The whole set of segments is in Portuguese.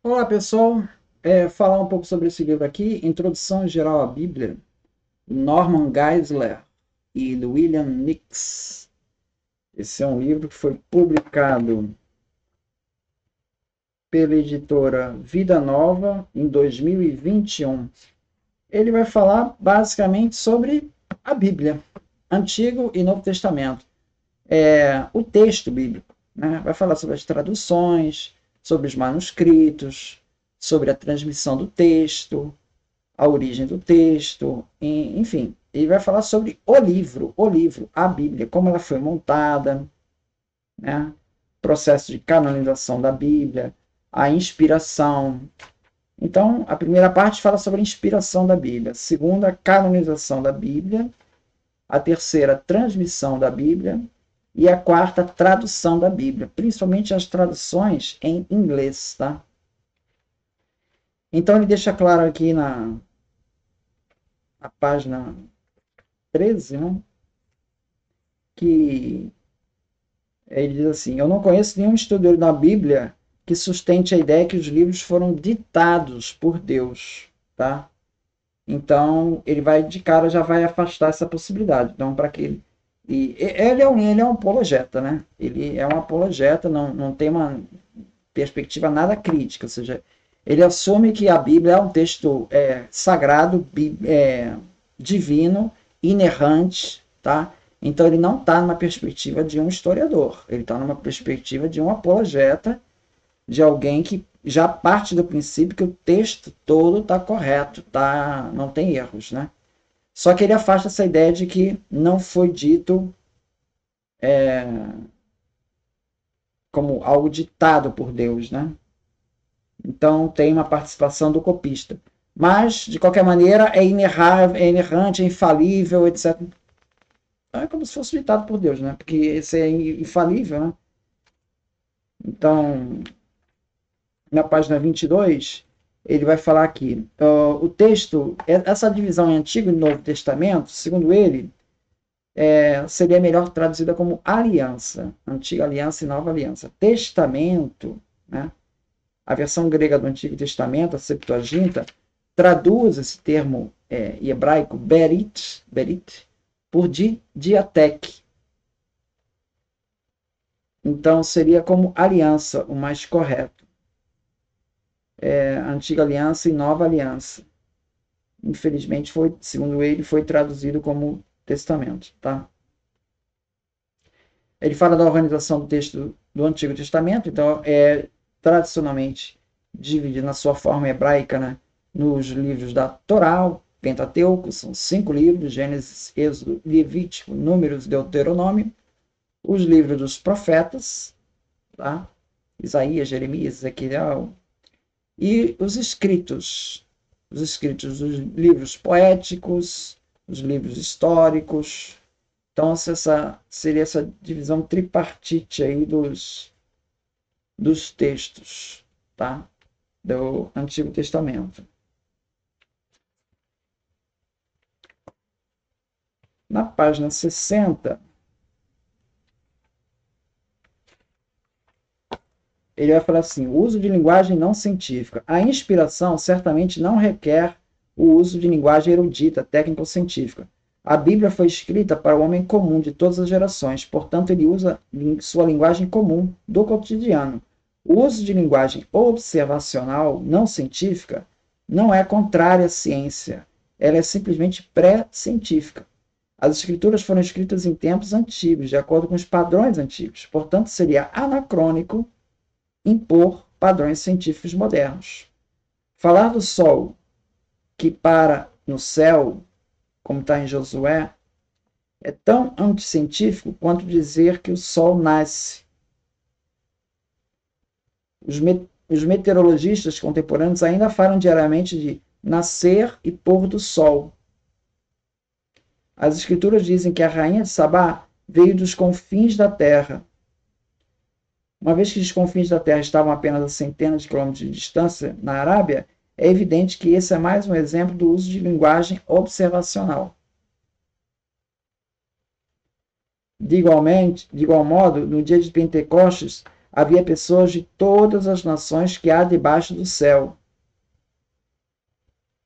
Olá, pessoal. Falar um pouco sobre esse livro aqui, Introdução Geral à Bíblia, Norman Geisler e do William Nix. Esse é um livro que foi publicado pela editora Vida Nova em 2021. Ele vai falar basicamente sobre a Bíblia, Antigo e Novo Testamento. O texto bíblico, né? Vai falar sobre as traduções, sobre os manuscritos, sobre a transmissão do texto, a origem do texto, enfim. Ele vai falar sobre o livro, a Bíblia, como ela foi montada, né? Processo de canonização da Bíblia, a inspiração. Então, a primeira parte fala sobre a inspiração da Bíblia, a segunda, a canonização da Bíblia, a terceira, a transmissão da Bíblia, e a quarta, a tradução da Bíblia, principalmente as traduções em inglês, tá? Então ele deixa claro aqui na página 13, né, que ele diz assim: eu não conheço nenhum estudioso da Bíblia que sustente a ideia que os livros foram ditados por Deus, tá? Então ele vai de cara já vai afastar essa possibilidade. Então para que ele é um apologeta, né? Ele é um apologeta, não tem uma perspectiva nada crítica, ou seja, ele assume que a Bíblia é um texto sagrado, divino, inerrante, tá? Então ele não está numa perspectiva de um historiador, ele está numa perspectiva de um apologeta, de alguém que já parte do princípio que o texto todo está correto, tá? Não tem erros, né? Só que ele afasta essa ideia de que não foi dito como algo ditado por Deus, né? Então tem uma participação do copista. Mas, de qualquer maneira, é inerrante, é infalível, etc. Então, é como se fosse ditado por Deus, né? Porque esse é infalível, né? Então, na página 22, ele vai falar aqui, o texto, essa divisão em Antigo e Novo Testamento, segundo ele, seria melhor traduzida como aliança, Antiga Aliança e Nova Aliança. Testamento, né? A versão grega do Antigo Testamento, a Septuaginta, traduz esse termo em hebraico, berit, por diatek. Então, seria como aliança, o mais correto. Antiga Aliança e Nova Aliança. Infelizmente, segundo ele, foi traduzido como testamento. Tá? Ele fala da organização do texto do Antigo Testamento, então é tradicionalmente dividido na sua forma hebraica, né, nos livros da Torá, o Pentateuco, são 5 livros, Gênesis, Êxodo, Levítico, Números, Deuteronômio, os livros dos profetas, tá? Isaías, Jeremias, Ezequiel, e os escritos dos livros poéticos, os livros históricos. Então, essa seria essa divisão tripartite aí dos textos, tá? Do Antigo Testamento. Na página 60, ele vai falar assim: o uso de linguagem não científica. A inspiração certamente não requer o uso de linguagem erudita, técnica ou científica. A Bíblia foi escrita para o homem comum de todas as gerações, portanto, ele usa sua linguagem comum do cotidiano. O uso de linguagem observacional não científica não é contrária à ciência, ela é simplesmente pré-científica. As escrituras foram escritas em tempos antigos, de acordo com os padrões antigos, portanto, seria anacrônico impor padrões científicos modernos. Falar do Sol que para no céu, como está em Josué, é tão anticientífico quanto dizer que o Sol nasce. Os meteorologistas contemporâneos ainda falam diariamente de nascer e pôr do Sol. As escrituras dizem que a rainha de Sabá veio dos confins da terra. Uma vez que os confins da Terra estavam apenas a centenas de quilômetros de distância na Arábia, é evidente que esse é mais um exemplo do uso de linguagem observacional. De igual modo, no dia de Pentecostes, havia pessoas de todas as nações que há debaixo do céu.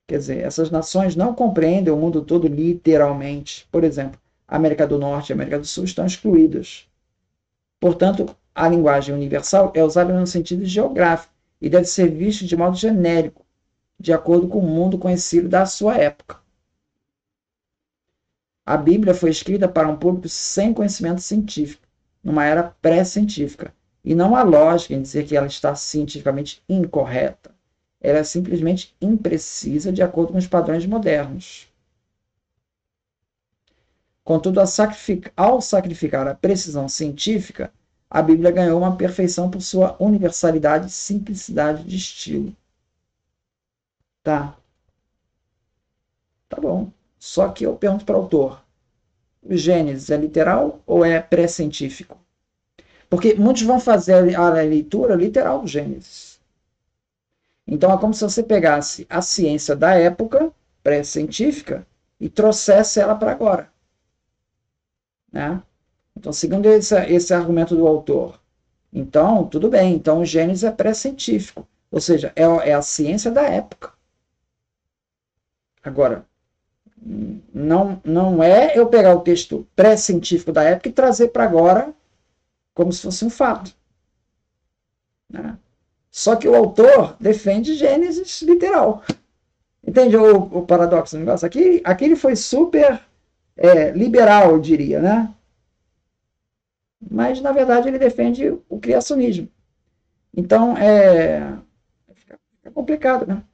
Quer dizer, essas nações não compreendem o mundo todo literalmente. Por exemplo, a América do Norte e a América do Sul estão excluídas. Portanto, a linguagem universal é usada no sentido geográfico e deve ser vista de modo genérico, de acordo com o mundo conhecido da sua época. A Bíblia foi escrita para um público sem conhecimento científico, numa era pré-científica, e não há lógica em dizer que ela está cientificamente incorreta. Ela é simplesmente imprecisa de acordo com os padrões modernos. Contudo, ao sacrificar a precisão científica, a Bíblia ganhou uma perfeição por sua universalidade e simplicidade de estilo. Tá bom. Só que eu pergunto para o autor, o Gênesis é literal ou é pré-científico? Porque muitos vão fazer a leitura literal do Gênesis. Então é como se você pegasse a ciência da época, pré-científica, e trouxesse ela para agora. Né? Então, segundo esse argumento do autor, então, tudo bem, então o Gênesis é pré-científico, ou seja, é a ciência da época. Agora, não é eu pegar o texto pré-científico da época e trazer para agora como se fosse um fato. Né? Só que o autor defende Gênesis literal. Entende o paradoxo do negócio? Aqui ele foi super liberal, eu diria, né? Mas, na verdade, ele defende o criacionismo. Então, fica complicado, né?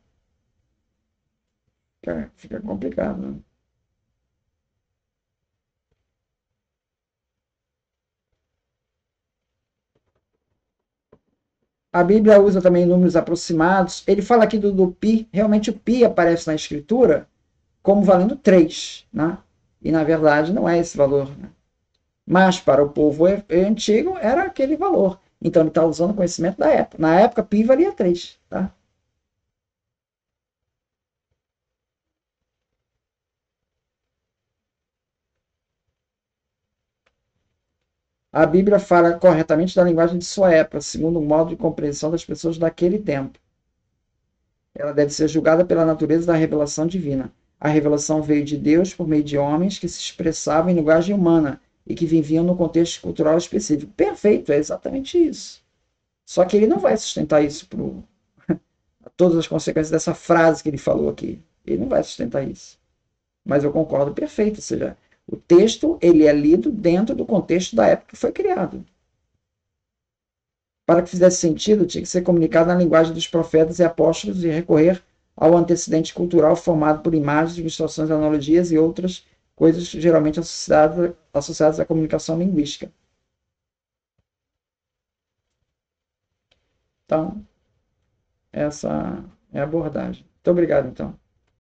Fica complicado. Né? A Bíblia usa também números aproximados. Ele fala aqui do pi. Realmente o pi aparece na escritura como valendo 3. Né? E, na verdade, não é esse valor. Né? Mas, para o povo antigo, era aquele valor. Então, ele está usando o conhecimento da época. Na época, pi valia 3. Tá? A Bíblia fala corretamente da linguagem de sua época, segundo o modo de compreensão das pessoas daquele tempo. Ela deve ser julgada pela natureza da revelação divina. A revelação veio de Deus por meio de homens que se expressavam em linguagem humana e que viviam no contexto cultural específico. Perfeito, é exatamente isso. Só que ele não vai sustentar isso todas as consequências dessa frase que ele falou aqui. Ele não vai sustentar isso. Mas eu concordo perfeito, ou seja, o texto ele é lido dentro do contexto da época que foi criado. Para que fizesse sentido, tinha que ser comunicado na linguagem dos profetas e apóstolos e recorrer ao antecedente cultural formado por imagens, ilustrações, analogias e outras coisas geralmente associadas à comunicação linguística. Então, essa é a abordagem. Muito obrigado, então.